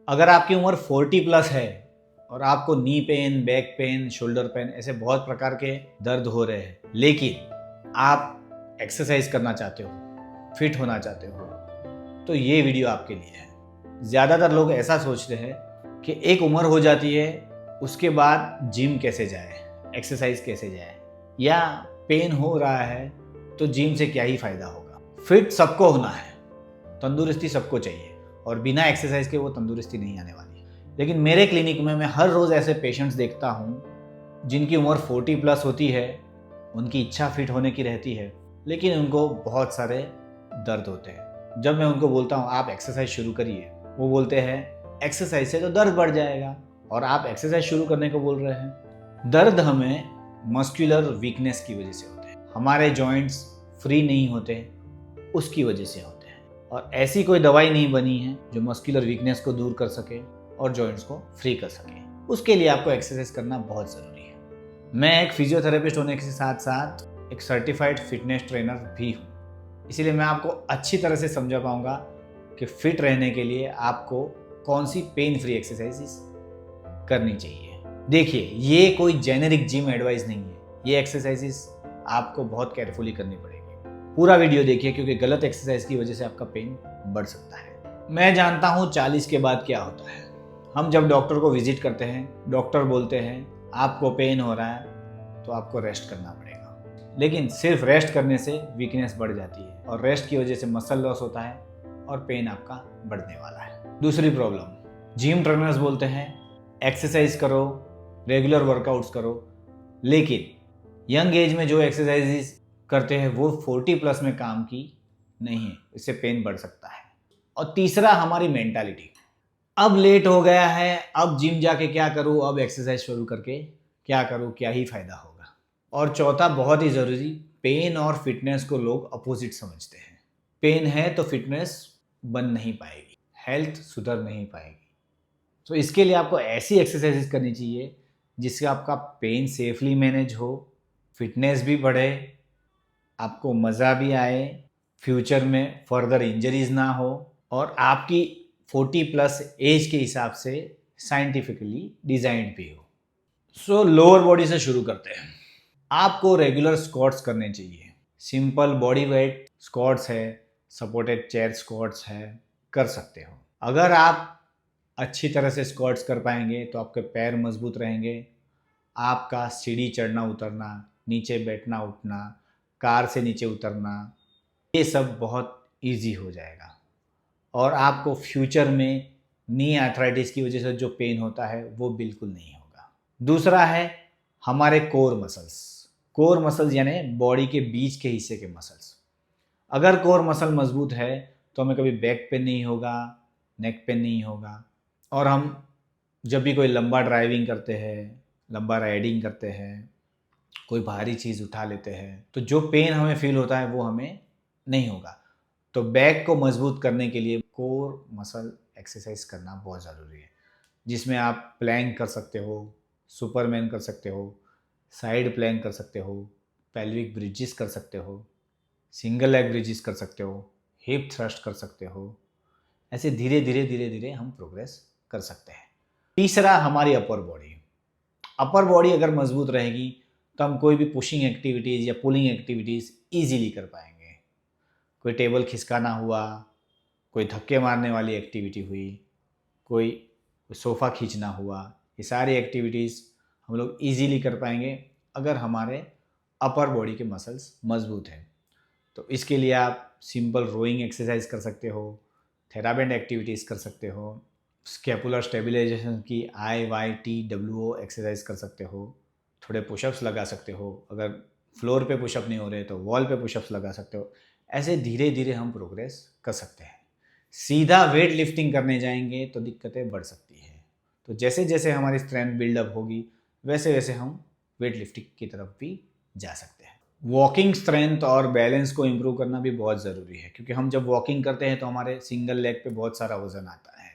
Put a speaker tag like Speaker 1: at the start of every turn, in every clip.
Speaker 1: अगर आपकी उम्र 40 प्लस है और आपको knee pain, back pain, shoulder pain ऐसे बहुत प्रकार के दर्द हो रहे हैं, लेकिन आप एक्सरसाइज करना चाहते हो, फिट होना चाहते हो, तो ये वीडियो आपके लिए है। ज़्यादातर लोग ऐसा सोचते हैं कि एक उम्र हो जाती है, उसके बाद जिम कैसे जाए, एक्सरसाइज कैसे जाए, या पेन हो रहा है तो जिम से क्या ही फायदा होगा। फिट सबको होना है, तंदुरुस्ती सबको चाहिए, और बिना एक्सरसाइज के वो तंदुरुस्ती नहीं आने वाली। लेकिन मेरे क्लिनिक में मैं हर रोज़ ऐसे पेशेंट्स देखता हूँ जिनकी उम्र 40 प्लस होती है, उनकी इच्छा फिट होने की रहती है, लेकिन उनको बहुत सारे दर्द होते हैं। जब मैं उनको बोलता हूँ आप एक्सरसाइज शुरू करिए, वो बोलते हैं एक्सरसाइज से तो दर्द बढ़ जाएगा, और आप एक्सरसाइज शुरू करने को बोल रहे हैं। दर्द हमें मस्कुलर वीकनेस की वजह से होते हैं, हमारे जॉइंट्स फ्री नहीं होते, उसकी वजह से होते हैं। और ऐसी कोई दवाई नहीं बनी है जो मस्कुलर वीकनेस को दूर कर सके और जॉइंट्स को फ्री कर सके। उसके लिए आपको एक्सरसाइज करना बहुत ज़रूरी है। मैं एक फिजियोथेरेपिस्ट होने के साथ साथ एक सर्टिफाइड फिटनेस ट्रेनर भी हूँ, इसीलिए मैं आपको अच्छी तरह से समझा पाऊंगा कि फिट रहने के लिए आपको कौन सी पेन फ्री एक्सरसाइजेस करनी चाहिए। देखिए, ये कोई जेनेरिक जिम एडवाइस नहीं है, ये एक्सरसाइजेस आपको बहुत केयरफुली करनी पड़ेगी। पूरा वीडियो देखिए, क्योंकि गलत एक्सरसाइज की वजह से आपका पेन बढ़ सकता है। मैं जानता हूँ 40 के बाद क्या होता है। हम जब डॉक्टर को विजिट करते हैं, डॉक्टर बोलते हैं आपको पेन हो रहा है तो आपको रेस्ट करना पड़ेगा, लेकिन सिर्फ रेस्ट करने से वीकनेस बढ़ जाती है, और रेस्ट की वजह से मसल लॉस होता है और पेन आपका बढ़ने वाला है। दूसरी प्रॉब्लम, जिम ट्रेनर्स बोलते हैं एक्सरसाइज करो, रेगुलर वर्कआउट्स करो, लेकिन यंग एज में जो एक्सरसाइजेस करते हैं वो 40 प्लस में काम की नहीं है, इससे पेन बढ़ सकता है। और तीसरा, हमारी मेंटालिटी, अब लेट हो गया है, अब जिम जाके क्या करूं, अब एक्सरसाइज शुरू करके क्या करूं, क्या ही फायदा होगा। और चौथा, बहुत ही ज़रूरी, पेन और फिटनेस को लोग अपोजिट समझते हैं। पेन है तो फिटनेस बन नहीं पाएगी, हेल्थ सुधर नहीं पाएगी। तो इसके लिए आपको ऐसी एक्सरसाइजेस करनी चाहिए जिससे आपका पेन सेफली मैनेज हो, फिटनेस भी बढ़े, आपको मज़ा भी आए, फ्यूचर में फर्दर इंजरीज ना हो, और आपकी 40 प्लस एज के हिसाब से साइंटिफिकली डिज़ाइंड भी हो। सो लोअर बॉडी से शुरू करते हैं। आपको रेगुलर स्क्वाट्स करने चाहिए। सिंपल बॉडी वेट स्क्वाट्स है, सपोर्टेड चेयर स्क्वाट्स है, कर सकते हो। अगर आप अच्छी तरह से स्क्वाट्स कर पाएंगे तो आपके पैर मजबूत रहेंगे, आपका सीढ़ी चढ़ना उतरना, नीचे बैठना उठना, कार से नीचे उतरना, ये सब बहुत इजी हो जाएगा, और आपको फ्यूचर में नी आर्थराइटिस की वजह से जो पेन होता है वो बिल्कुल नहीं होगा। दूसरा है हमारे कोर मसल्स। कोर मसल्स यानी बॉडी के बीच के हिस्से के मसल्स। अगर कोर मसल मजबूत है तो हमें कभी बैक पेन नहीं होगा, नेक पेन नहीं होगा, और हम जब भी कोई लंबा ड्राइविंग करते हैं, लंबा राइडिंग करते हैं, कोई भारी चीज़ उठा लेते हैं, तो जो पेन हमें फील होता है वो हमें नहीं होगा। तो बैक को मजबूत करने के लिए कोर मसल एक्सरसाइज करना बहुत ज़रूरी है, जिसमें आप प्लैंक कर सकते हो, सुपरमैन कर सकते हो, साइड प्लैंक कर सकते हो, पेल्विक ब्रिजेस कर सकते हो, सिंगल लेग ब्रिजेस कर सकते हो, हिप थ्रस्ट कर सकते हो। ऐसे धीरे धीरे धीरे धीरे हम प्रोग्रेस कर सकते हैं। तीसरा, हमारी अपर बॉडी। अपर बॉडी अगर मजबूत रहेगी तो हम कोई भी पुशिंग एक्टिविटीज़ या पुलिंग एक्टिविटीज़ ईजीली कर पाएंगे। कोई टेबल खिसकाना हुआ, कोई धक्के मारने वाली एक्टिविटी हुई, कोई सोफ़ा खींचना हुआ, ये सारी एक्टिविटीज़ हम लोग ईजीली कर पाएंगे अगर हमारे अपर बॉडी के मसल्स मजबूत हैं। तो इसके लिए आप सिंपल रोइंग एक्सरसाइज कर सकते हो, थेराबेंड एक्टिविटीज़ कर सकते हो, स्केपुलर स्टेबिलाइजेशन की IYTWO एक्सरसाइज कर सकते हो, थोड़े पुशअप्स लगा सकते हो, अगर फ्लोर पे पुशअप नहीं हो रहे तो वॉल पे पुशअप्स लगा सकते हो। ऐसे धीरे धीरे हम प्रोग्रेस कर सकते हैं। सीधा वेट लिफ्टिंग करने जाएंगे तो दिक्कतें बढ़ सकती है। तो जैसे जैसे हमारी स्ट्रेंथ बिल्डअप होगी वैसे वैसे हम वेट लिफ्टिंग की तरफ भी जा सकते हैं। वॉकिंग स्ट्रेंथ और बैलेंस को इम्प्रूव करना भी बहुत ज़रूरी है, क्योंकि हम जब वॉकिंग करते हैं तो हमारे सिंगल लेग पे बहुत सारा वजन आता है,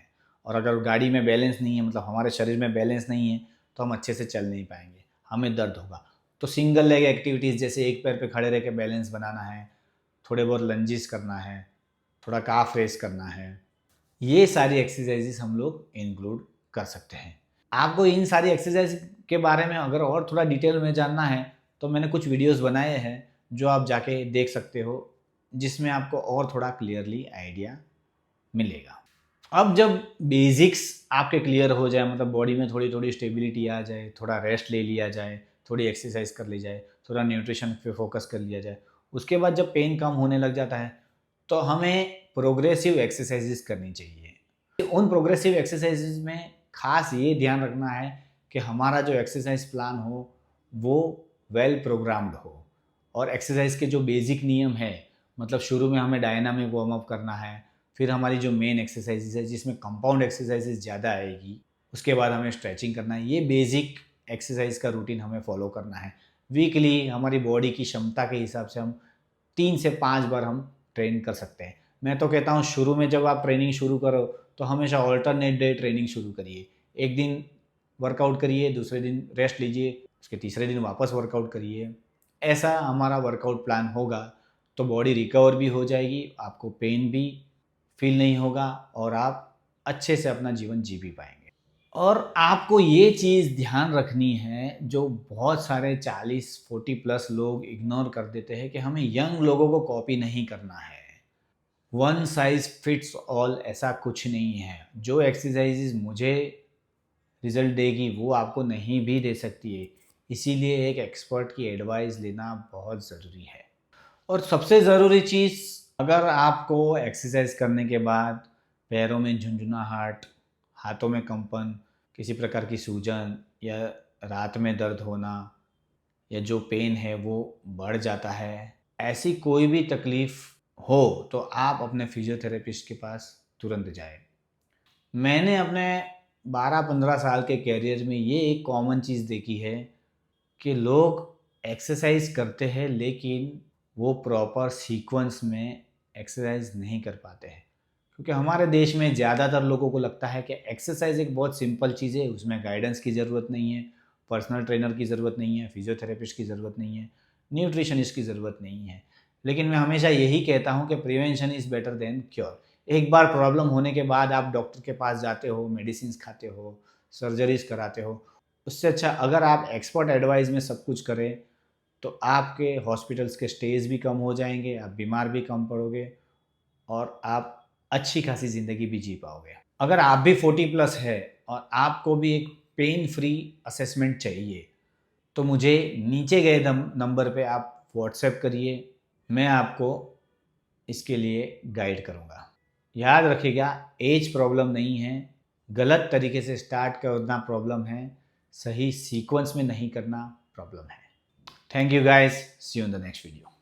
Speaker 1: और अगर गाड़ी में बैलेंस नहीं है, मतलब हमारे शरीर में बैलेंस नहीं है, तो हम अच्छे से चल नहीं पाएंगे, हमें दर्द होगा। तो सिंगल लेग एक्टिविटीज़ जैसे एक पैर पे खड़े रह के बैलेंस बनाना है, थोड़े बहुत लंजिस करना है, थोड़ा काफ रेस करना है, ये सारी एक्सरसाइजेस हम लोग इंक्लूड कर सकते हैं। आपको इन सारी एक्सरसाइज के बारे में अगर और थोड़ा डिटेल में जानना है तो मैंने कुछ वीडियोस बनाए हैं जो आप जाके देख सकते हो, जिसमें आपको और थोड़ा क्लियरली आइडिया मिलेगा। अब जब बेसिक्स आपके क्लियर हो जाए, मतलब बॉडी में थोड़ी थोड़ी स्टेबिलिटी आ जाए, थोड़ा रेस्ट ले लिया जाए, थोड़ी एक्सरसाइज कर ली जाए, थोड़ा न्यूट्रिशन पे फोकस कर लिया जाए, उसके बाद जब पेन कम होने लग जाता है तो हमें प्रोग्रेसिव एक्सरसाइजेस करनी चाहिए। उन प्रोग्रेसिव एक्सरसाइजेस में खास ये ध्यान रखना है कि हमारा जो एक्सरसाइज प्लान हो वो वेल प्रोग्राम्ड हो, और एक्सरसाइज के जो बेसिक नियम है, मतलब शुरू में हमें डायनामिक वार्म अप करना है, फिर हमारी जो मेन एक्सरसाइजेज है जिसमें कंपाउंड एक्सरसाइजेज ज़्यादा आएगी, उसके बाद हमें स्ट्रेचिंग करना है। ये बेसिक एक्सरसाइज का रूटीन हमें फॉलो करना है। वीकली हमारी बॉडी की क्षमता के हिसाब से हम 3 से 5 बार हम ट्रेन कर सकते हैं। मैं तो कहता हूँ शुरू में जब आप ट्रेनिंग शुरू करो तो हमेशा ऑल्टरनेट डे ट्रेनिंग शुरू करिए। एक दिन वर्कआउट करिए, दूसरे दिन रेस्ट लीजिए, उसके तीसरे दिन वापस वर्कआउट करिए। ऐसा हमारा वर्कआउट प्लान होगा तो बॉडी रिकवर भी हो जाएगी, आपको पेन भी फील नहीं होगा और आप अच्छे से अपना जीवन जी भी पाएंगे। और आपको ये चीज़ ध्यान रखनी है जो बहुत सारे 40-40 प्लस लोग इग्नोर कर देते हैं कि हमें यंग लोगों को कॉपी नहीं करना है। वन साइज फिट्स ऑल ऐसा कुछ नहीं है। जो एक्सरसाइजेज मुझे रिजल्ट देगी वो आपको नहीं भी दे सकती है, इसीलिए एक एक्सपर्ट की एडवाइस लेना बहुत ज़रूरी है। और सबसे ज़रूरी चीज़, अगर आपको एक्सरसाइज करने के बाद पैरों में झुंझुनाहट, हाथों में कंपन, किसी प्रकार की सूजन या रात में दर्द होना या जो पेन है वो बढ़ जाता है, ऐसी कोई भी तकलीफ़ हो तो आप अपने फिजियोथेरेपिस्ट के पास तुरंत जाएं। मैंने अपने 12-15 साल के कैरियर में ये एक कॉमन चीज़ देखी है कि लोग एक्सरसाइज करते हैं लेकिन वो प्रॉपर सीक्वेंस में एक्सरसाइज नहीं कर पाते हैं, क्योंकि हमारे देश में ज़्यादातर लोगों को लगता है कि एक्सरसाइज एक बहुत सिंपल चीज़ है, उसमें गाइडेंस की ज़रूरत नहीं है, पर्सनल ट्रेनर की ज़रूरत नहीं है, फिजियोथेरेपिस्ट की ज़रूरत नहीं है, न्यूट्रिशनिस्ट की ज़रूरत नहीं है। लेकिन मैं हमेशा यही कहता हूँ कि prevention is better than cure. एक बार प्रॉब्लम होने के बाद आप डॉक्टर के पास जाते हो, मेडिसिन खाते हो, सर्जरीज कराते हो, उससे अच्छा अगर आप एक्सपर्ट एडवाइस में सब कुछ करें तो आपके हॉस्पिटल्स के स्टेज भी कम हो जाएंगे, आप बीमार भी कम पड़ोगे और आप अच्छी खासी ज़िंदगी भी जी पाओगे। अगर आप भी 40 प्लस है और आपको भी एक पेन फ्री असेसमेंट चाहिए तो मुझे नीचे गए नंबर पे आप व्हाट्सएप करिए, मैं आपको इसके लिए गाइड करूँगा। याद रखिएगा, एज प्रॉब्लम नहीं है, गलत तरीके से स्टार्ट करना प्रॉब्लम है, सही सीक्वेंस में नहीं करना प्रॉब्लम है। Thank you guys, see you in the next video.